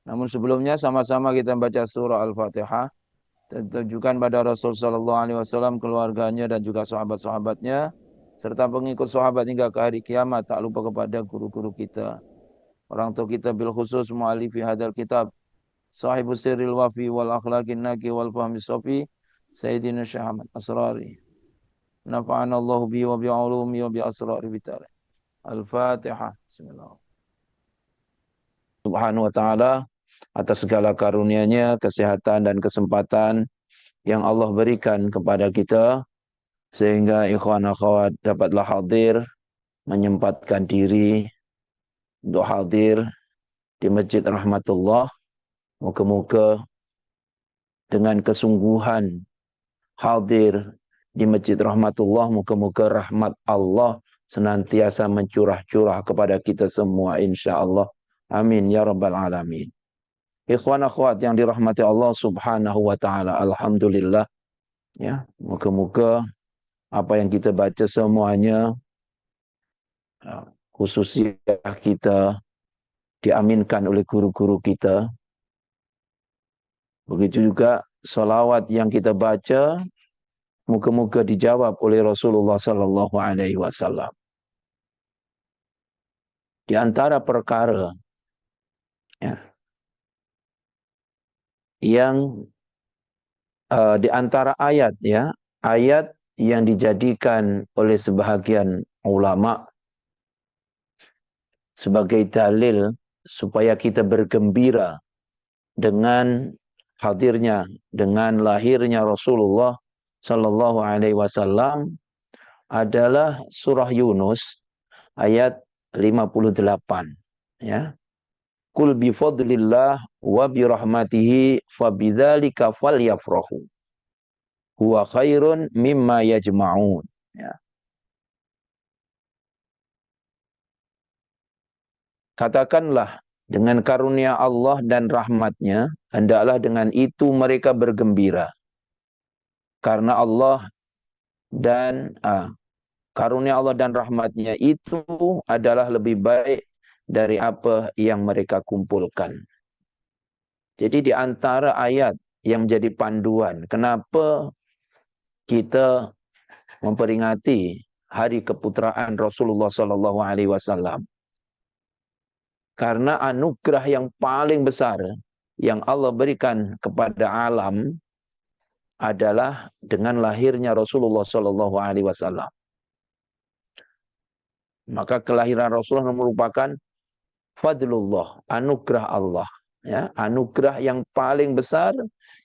Namun sebelumnya sama-sama kita baca surah Al-Fatihah. Tunjukkan pada Rasul Sallallahu Alaihi Wasallam, keluarganya dan juga sahabat-sahabatnya, serta pengikut sahabat hingga ke hari kiamat. Tak lupa kepada guru-guru kita, orang tua kita bil khusus mu'alifi hadal kitab, sahibu sirril wafi wal akhlaqin naki wal fahmi sofi, Sayyidina Syekh Ahmad Asrari. Nafa'ana Allah bi wa bi ulumi wa bi asrari bitari. Al-Fatihah. Bismillah. Subhanahu wa ta'ala, atas segala karunia-Nya, kesehatan dan kesempatan yang Allah berikan kepada kita, sehingga ikhwan akhwat dapatlah hadir, menyempatkan diri untuk hadir di Masjid Rahmatullah. Moga-moga dengan kesungguhan hadir di Masjid Rahmatullah, moga-moga rahmat Allah senantiasa mencurah-curah kepada kita semua, insya-Allah. Amin ya rabbal alamin. Ikhwan akhwat yang dirahmati Allah Subhanahu wa taala, alhamdulillah ya, moga-moga apa yang kita baca semuanya, khususnya kita, diaminkan oleh guru-guru kita. Begitu juga salawat yang kita baca, moga-moga dijawab oleh Rasulullah sallallahu alaihi wasallam. Di antara perkara ya, yang di antara ayat ya, ayat yang dijadikan oleh sebahagian ulama sebagai dalil supaya kita bergembira dengan hadirnya, dengan lahirnya Rasulullah sallallahu alaihi wasallam adalah surah Yunus ayat 58 ya. Qul bi fadlillah wa bi rahmatihi fabidzalika falyafrahu huwa khairun mimma yajma'un ya. Katakanlah, dengan karunia Allah dan rahmatnya, hendaklah dengan itu mereka bergembira. Karena Allah dan karunia Allah dan rahmatnya itu adalah lebih baik dari apa yang mereka kumpulkan. Jadi di antara ayat yang menjadi panduan, kenapa kita memperingati hari keputraan Rasulullah sallallahu alaihi wasallam? Karena anugerah yang paling besar yang Allah berikan kepada alam adalah dengan lahirnya Rasulullah sallallahu alaihi wasallam. Maka kelahiran Rasulullah merupakan fadlullah, anugerah Allah, ya, anugerah yang paling besar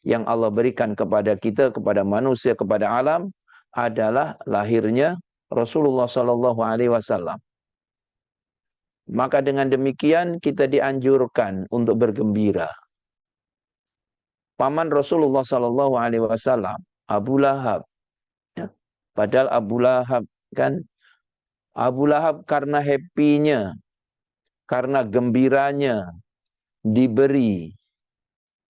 yang Allah berikan kepada kita, kepada manusia, kepada alam adalah lahirnya Rasulullah sallallahu alaihi wasallam. Maka dengan demikian kita dianjurkan untuk bergembira. Paman Rasulullah sallallahu alaihi wasallam, Abu Lahab, ya, padahal Abu Lahab karena happy-nya, karena gembiranya diberi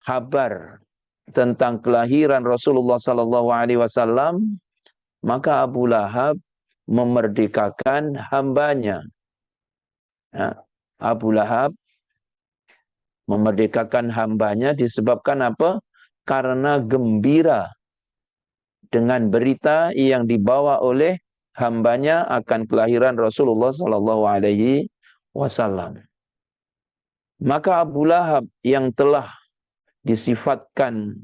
kabar tentang kelahiran Rasulullah sallallahu alaihi wasallam, maka Abu Lahab memerdekakan hambanya. Ya, Abu Lahab memerdekakan hambanya disebabkan apa? Karena gembira dengan berita yang dibawa oleh hambanya akan kelahiran Rasulullah sallallahu alaihi wasallam. Maka Abu Lahab yang telah disifatkan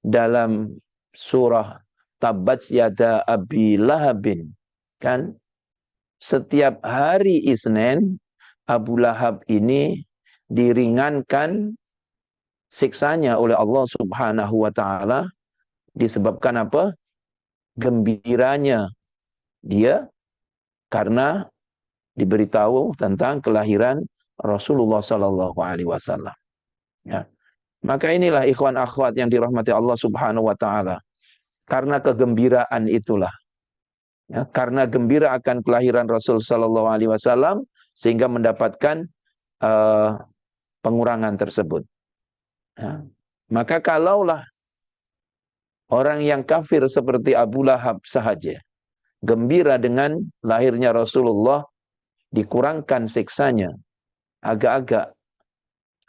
dalam surah Tabbat yada Abi Lahabin, kan, setiap hari Isnin Abu Lahab ini diringankan siksanya oleh Allah Subhanahu wa taala disebabkan apa? Gembiranya dia karena diberitahu tentang kelahiran Rasulullah sallallahu alaihi wasallam. Ya. Maka inilah ikhwan akhwat yang dirahmati Allah Subhanahu wa taala. Karena kegembiraan itulah, ya, karena gembira akan kelahiran Rasul sallallahu alaihi wasallam sehingga mendapatkan pengurangan tersebut. Ya. Maka kalaulah orang yang kafir seperti Abu Lahab sahaja gembira dengan lahirnya Rasulullah, dikurangkan siksanya, agak-agak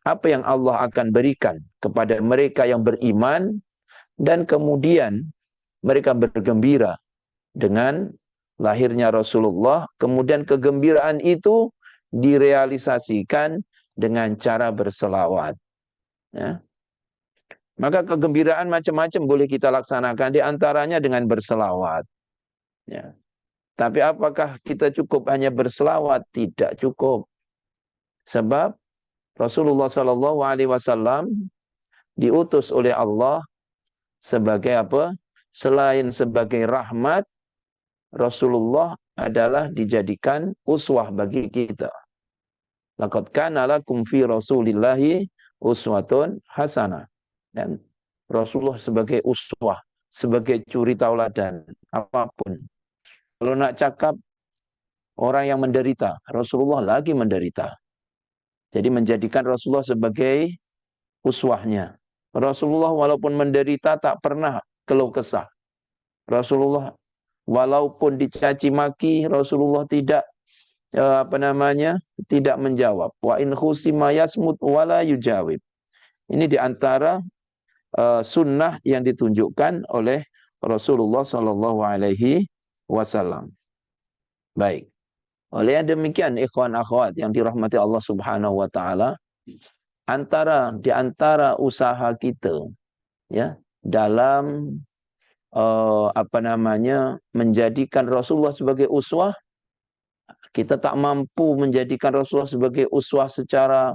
apa yang Allah akan berikan kepada mereka yang beriman, dan kemudian mereka bergembira dengan lahirnya Rasulullah, kemudian kegembiraan itu direalisasikan dengan cara berselawat. Ya. Maka kegembiraan macam-macam boleh kita laksanakan, di antaranya dengan berselawat. Ya. Tapi apakah kita cukup hanya berselawat? Tidak cukup. Sebab Rasulullah SAW diutus oleh Allah sebagai apa? Selain sebagai rahmat, Rasulullah adalah dijadikan uswah bagi kita. Laqad kana lakum fi Rasulillahi uswatun hasanah. Dan Rasulullah sebagai uswah, sebagai curi tauladan apapun. Kalau nak cakap orang yang menderita, Rasulullah lagi menderita. Jadi menjadikan Rasulullah sebagai uswahnya. Rasulullah walaupun menderita tak pernah keluh kesah. Rasulullah walaupun dicaci maki, Rasulullah tidak tidak menjawab. Wa in khusima yasmut wala yujawib. Ini diantara sunnah yang ditunjukkan oleh Rasulullah Sallallahu Alaihi Wasallam. Baik. Oleh demikian, ikhwan akhwat yang dirahmati Allah Subhanahu Wa Taala, di antara usaha kita, ya, dalam menjadikan Rasulullah sebagai uswah, kita tak mampu menjadikan Rasulullah sebagai uswah secara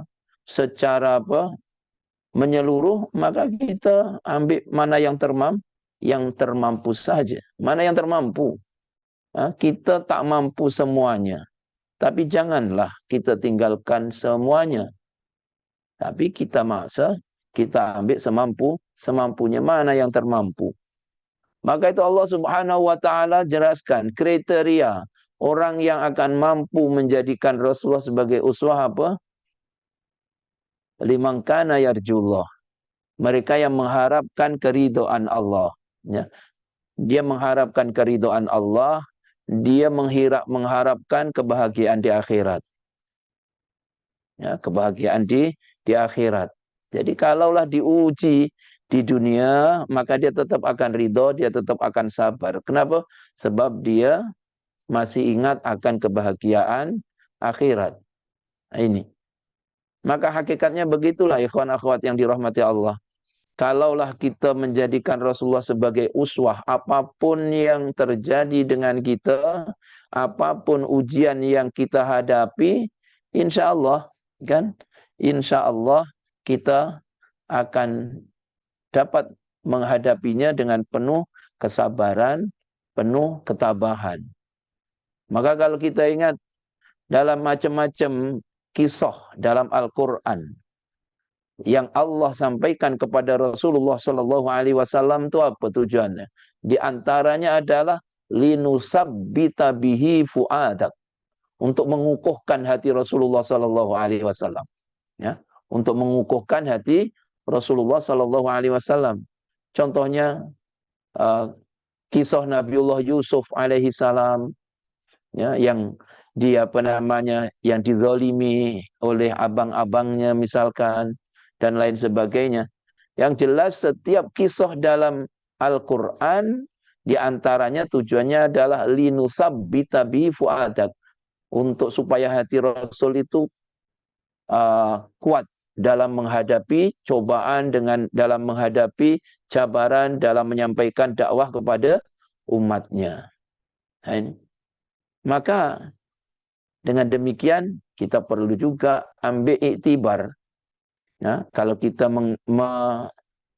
menyeluruh, maka kita ambil mana yang termampu saja. Mana yang termampu. Kita tak mampu semuanya. Tapi janganlah kita tinggalkan semuanya. Tapi kita ambil semampunya, mana yang termampu. Maka itu Allah Subhanahu Wa Taala jelaskan kriteria orang yang akan mampu menjadikan Rasulullah sebagai uswah apa? Liman kana yarjullah. Mereka yang mengharapkan keridhaan Allah. Ya. Dia mengharapkan keridhaan Allah, dia mengharapkan kebahagiaan di akhirat. Ya, kebahagiaan di akhirat. Jadi kalaulah diuji di dunia, maka dia tetap akan ridho, dia tetap akan sabar. Kenapa? Sebab dia masih ingat akan kebahagiaan akhirat. Ini. Maka hakikatnya begitulah ikhwan akhwat yang dirahmati Allah. Kalaulah kita menjadikan Rasulullah sebagai uswah, apapun yang terjadi dengan kita, apapun ujian yang kita hadapi, insya Allah, insya Allah kita akan dapat menghadapinya dengan penuh kesabaran, penuh ketabahan. Maka kalau kita ingat dalam macam-macam kisah dalam Al-Quran yang Allah sampaikan kepada Rasulullah Sallallahu Alaihi Wasallam, itu apa tujuannya? Di antaranya adalah linusabbita bihi fuadak, untuk mengukuhkan hati Rasulullah Sallallahu Alaihi Wasallam. Ya, untuk mengukuhkan hati Rasulullah Sallallahu Alaihi Wasallam. Contohnya kisah Nabiullah Yusuf alaihi salam, ya, yang dia yang dizalimi oleh abang-abangnya misalkan, dan lain sebagainya. Yang jelas setiap kisah dalam Al-Quran, di antaranya tujuannya adalah linusabbita bihi fuadak, untuk supaya hati Rasul itu kuat dalam menghadapi cobaan, dalam menghadapi cabaran, dalam menyampaikan dakwah kepada umatnya. Maka dengan demikian kita perlu juga ambil iktibar. Ya, kalau kita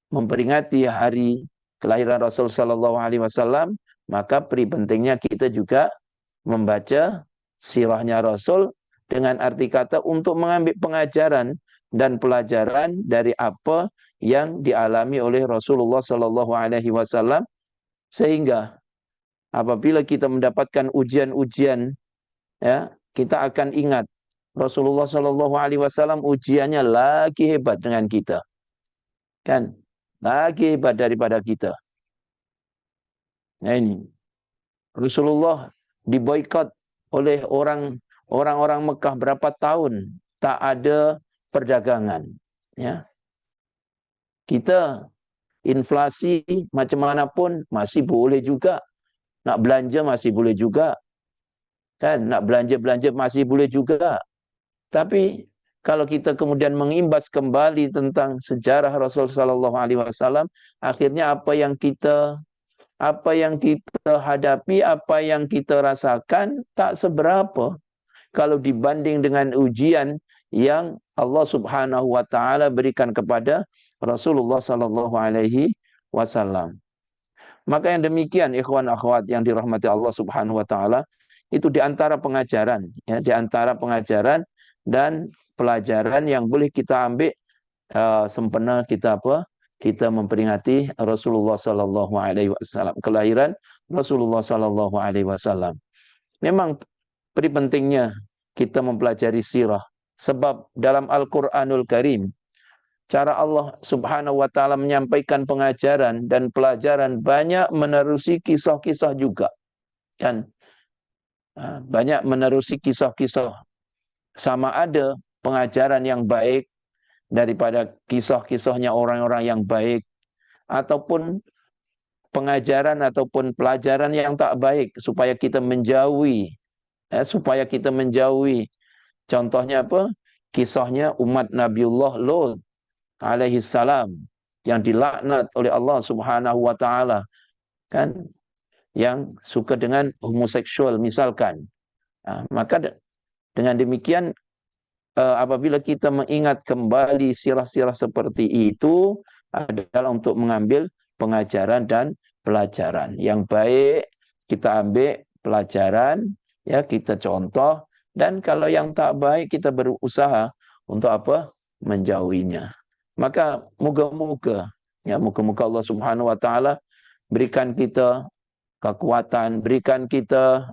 memperingati hari kelahiran Rasul Sallallahu Alaihi Wasallam, maka pentingnya kita juga membaca sirahnya Rasul, dengan arti kata untuk mengambil pengajaran dan pelajaran dari apa yang dialami oleh Rasulullah Sallallahu Alaihi Wasallam, sehingga apabila kita mendapatkan ujian-ujian, ya, kita akan ingat Rasulullah Shallallahu Alaihi Wasallam ujiannya lagi hebat dengan kita, kan? Lagi hebat daripada kita. Nah ini, Rasulullah diboikot oleh orang-orang Mekah berapa tahun tak ada perdagangan. Ya. Kita inflasi macam mana pun masih boleh juga. Nak belanja masih boleh juga. Kan? Nak belanja-belanja masih boleh juga. Tapi kalau kita kemudian mengimbas kembali tentang sejarah Rasulullah SAW, akhirnya apa yang kita hadapi, apa yang kita rasakan tak seberapa kalau dibanding dengan ujian yang Allah Subhanahu wa taala berikan kepada Rasulullah sallallahu alaihi wasallam. Maka yang demikian ikhwan akhwat yang dirahmati Allah Subhanahu wa taala, itu di antara pengajaran, ya, di antara pengajaran dan pelajaran yang boleh kita ambil sempena kita apa? Kita memperingati Rasulullah sallallahu alaihi wasallam, kelahiran Rasulullah sallallahu alaihi wasallam. Memang pentingnya kita mempelajari sirah, sebab dalam Al-Qur'anul Karim cara Allah Subhanahu wa taala menyampaikan pengajaran dan pelajaran banyak menerusi kisah-kisah juga. Kan? Banyak menerusi kisah-kisah. Sama ada pengajaran yang baik daripada kisah-kisahnya orang-orang yang baik, ataupun pengajaran ataupun pelajaran yang tak baik supaya kita menjauhi. Supaya kita menjauhi. Contohnya apa? Kisahnya umat Nabiullah Lut alaihi salam yang dilaknat oleh Allah Subhanahu wa taala, kan, yang suka dengan homoseksual misalkan. Maka dengan demikian apabila kita mengingat kembali sirah-sirah seperti itu adalah untuk mengambil pengajaran dan pelajaran yang baik. Kita ambil pelajaran, ya, kita contoh, dan kalau yang tak baik kita berusaha untuk apa? Menjauhinya. Maka moga-moga, ya, moga-moga Allah Subhanahu wa taala berikan kita kekuatan, berikan kita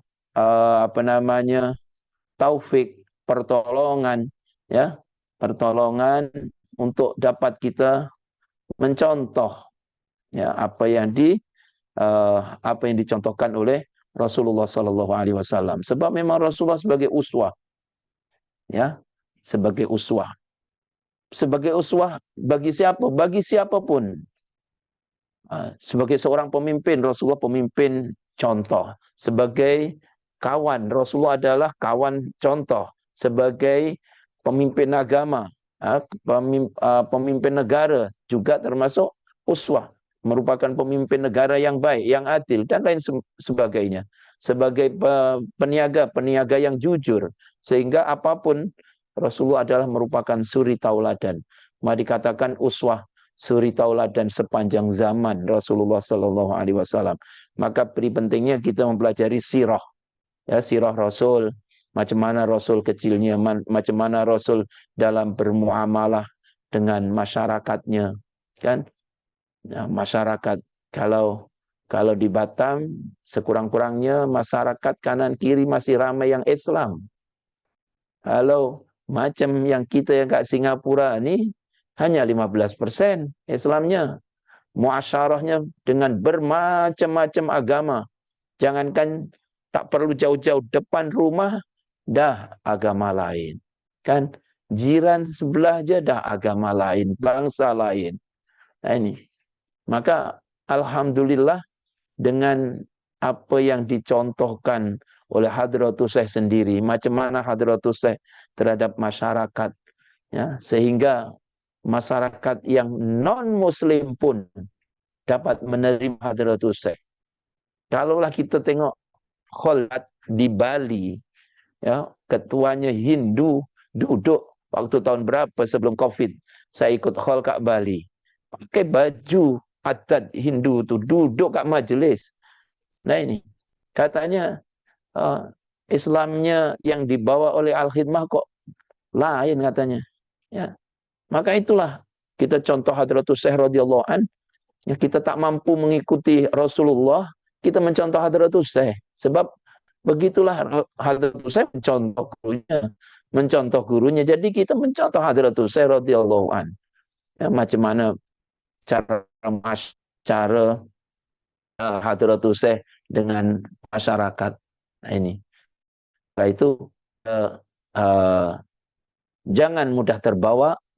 taufik, pertolongan, ya, pertolongan untuk dapat kita mencontoh, ya, apa yang dicontohkan oleh Rasulullah sallallahu alaihi wasallam. Sebab memang Rasulullah sebagai uswah, ya, sebagai uswah. Sebagai uswah bagi siapa? Bagi siapapun. Sebagai seorang pemimpin, Rasulullah pemimpin contoh. Sebagai kawan, Rasulullah adalah kawan contoh. Sebagai pemimpin agama, pemimpin negara juga termasuk uswah. Merupakan pemimpin negara yang baik, yang adil, dan lain sebagainya. Sebagai peniaga yang jujur. Sehingga apapun, Rasulullah adalah merupakan suri tauladan. Mari dikatakan uswah, suri tauladan sepanjang zaman Rasulullah sallallahu alaihi wasallam. Maka pentingnya kita mempelajari sirah, ya, sirah Rasul, macam mana Rasul kecilnya, macam mana Rasul dalam bermuamalah dengan masyarakatnya, kan? Nah, masyarakat kalau di Batam sekurang-kurangnya masyarakat kanan kiri masih ramai yang Islam. Kalau macam yang kita yang kat Singapura ni hanya 15% Islamnya. Muasyarahnya dengan bermacam-macam agama. Jangankan tak perlu jauh-jauh, depan rumah dah agama lain. Kan? Jiran sebelah je dah agama lain, bangsa lain. Nah, ini. Maka alhamdulillah dengan apa yang dicontohkan oleh Hadratus Syekh sendiri, macam mana Hadratus Syekh terhadap masyarakat, ya, sehingga masyarakat yang non-muslim pun dapat menerima Hadratus Syekh. Kalaulah kita tengok kholat di Bali, ya, ketuanya Hindu, duduk waktu tahun berapa sebelum Covid, saya ikut khol kat Bali, pakai baju adat Hindu tu, duduk kat majlis. Nah ini, katanya Islamnya yang dibawa oleh Al-Khidmah kok lain katanya. Ya. Maka itulah kita contoh Hadratus Syekh radhiyallahu an. Ya, kita tak mampu mengikuti Rasulullah, kita mencontoh Hadratus Syekh. Sebab begitulah Hadratus Syekh mencontoh gurunya. Jadi kita mencontoh Hadratus Syekh radhiyallahu an. Ya, macam mana cara Hadratus Syekh dengan masyarakat. Nah, ini. Nah, itu Jangan mudah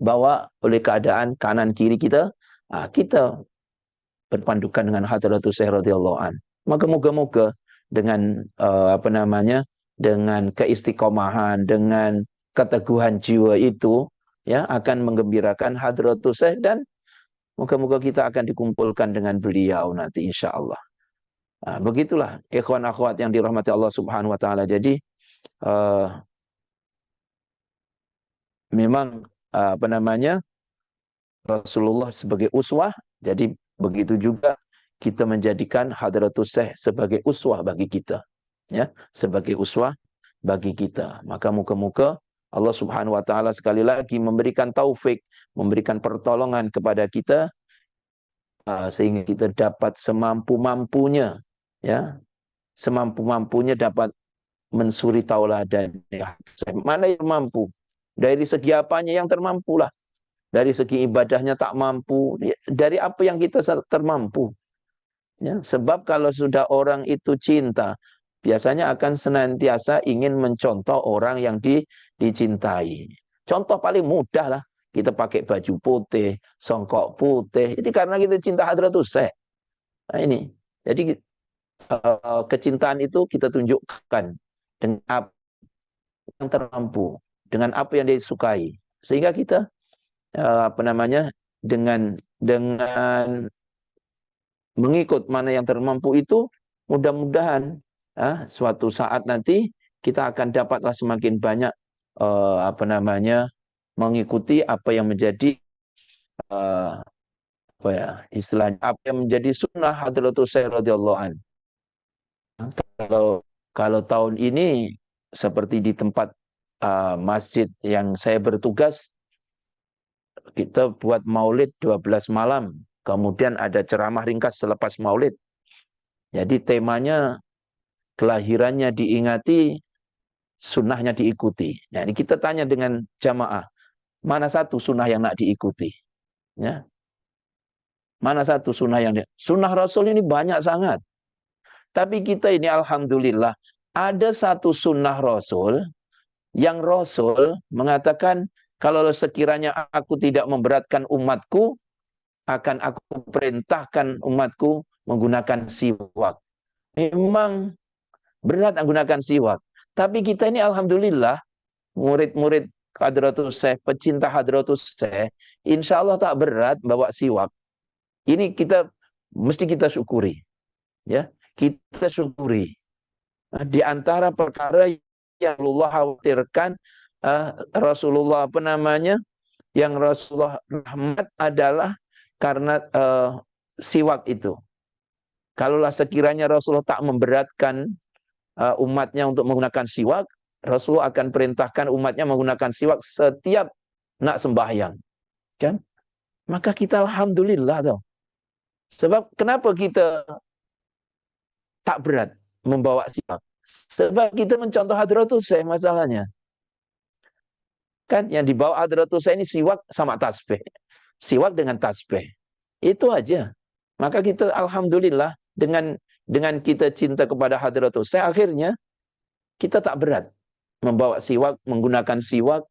bawa oleh keadaan kanan kiri kita. Kita berpandukan dengan Hadratus Syekh radhiyallahu an. Maka moga-moga dengan dengan keistiqomahan, dengan keteguhan jiwa itu ya akan menggembirakan Hadratus Syekh, dan moga-moga kita akan dikumpulkan dengan beliau nanti insyaallah. Begitulah ikhwan akhwat yang dirahmati Allah Subhanahu wa taala. Jadi memang Rasulullah sebagai uswah, jadi begitu juga kita menjadikan Hadratus Syekh sebagai uswah bagi kita, ya, sebagai uswah bagi kita. Maka muka-muka Allah Subhanahu wa taala sekali lagi memberikan taufik, memberikan pertolongan kepada kita sehingga kita dapat semampu-mampunya, ya, semampu-mampunya dapat mensuri tauladan. Mana yang mampu? Dari segi apanya yang termampulah. Dari segi ibadahnya tak mampu. Dari apa yang kita termampu. Ya, sebab kalau sudah orang itu cinta, biasanya akan senantiasa ingin mencontoh orang yang dicintai. Contoh paling mudah lah. Kita pakai baju putih, songkok putih. Itu karena kita cinta Hadratus Syekh. Nah ini. Jadi kecintaan itu kita tunjukkan dengan apa yang termampu, dengan apa yang disukai, sehingga kita dengan mengikut mana yang termampu itu, mudah-mudahan suatu saat nanti kita akan dapatlah semakin banyak mengikuti apa yang menjadi istilahnya apa yang menjadi sunnah Hadratus Syekh radhiyallahu an. Kalau tahun ini seperti di tempat masjid yang saya bertugas, kita buat maulid 12 malam. Kemudian ada ceramah ringkas selepas maulid. Jadi temanya kelahirannya diingati, sunnahnya diikuti. Nah, ini kita tanya dengan jamaah, mana satu sunnah yang nak diikuti? Ya. Mana satu sunnah yang sunnah Rasul ini banyak sangat. Tapi kita ini alhamdulillah ada satu sunnah Rasul yang Rasul mengatakan, kalau sekiranya aku tidak memberatkan umatku, akan aku perintahkan umatku menggunakan siwak. Memang berat menggunakan siwak. Tapi kita ini alhamdulillah, murid-murid Hadratus Syekh, pecinta Hadratus Syekh, insya Allah tak berat bawa siwak. Ini mesti kita syukuri. Ya, kita syukuri. Di antara perkara yang Allah khawatirkan, Rasulullah yang Rasulullah rahmat adalah karena siwak itu. Kalaulah sekiranya Rasulullah tak memberatkan umatnya untuk menggunakan siwak, Rasulullah akan perintahkan umatnya menggunakan siwak setiap nak sembahyang. Kan? Maka kita alhamdulillah tau. Sebab kenapa kita tak berat membawa siwak? Sebab kita mencontoh Hadratus Syekh masalahnya. Kan yang dibawa Hadratus Syekh ini siwak sama tasbih. Siwak dengan tasbih. Itu aja. Maka kita alhamdulillah dengan kita cinta kepada Hadratus Syekh, akhirnya kita tak berat membawa siwak, menggunakan siwak,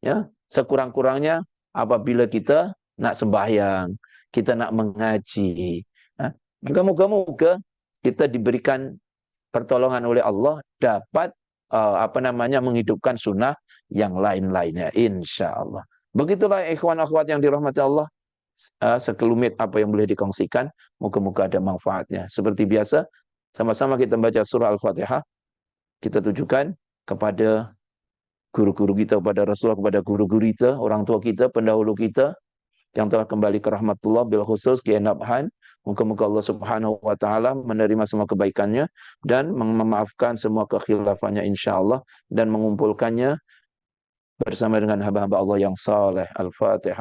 ya, sekurang-kurangnya apabila kita nak sembahyang, kita nak mengaji. Maka moga-moga kita diberikan pertolongan oleh Allah dapat menghidupkan sunnah yang lain-lainnya insyaallah. Begitulah ikhwan akhwat yang dirahmati Allah, sekelumit apa yang boleh dikongsikan, moga-moga ada manfaatnya. Seperti biasa, sama-sama kita baca surah Al-Fatihah, kita tujukan kepada guru-guru kita, kepada Rasulullah, kepada guru-guru kita, orang tua kita, pendahulu kita yang telah kembali ke rahmatullah, bil khusus Kiai Nabhan. Moga-moga Allah Subhanahu wa taala menerima semua kebaikannya dan memaafkan semua kekhilafannya insyaallah, dan mengumpulkannya bersama dengan hamba-hamba Allah yang saleh. Al-Fatihah.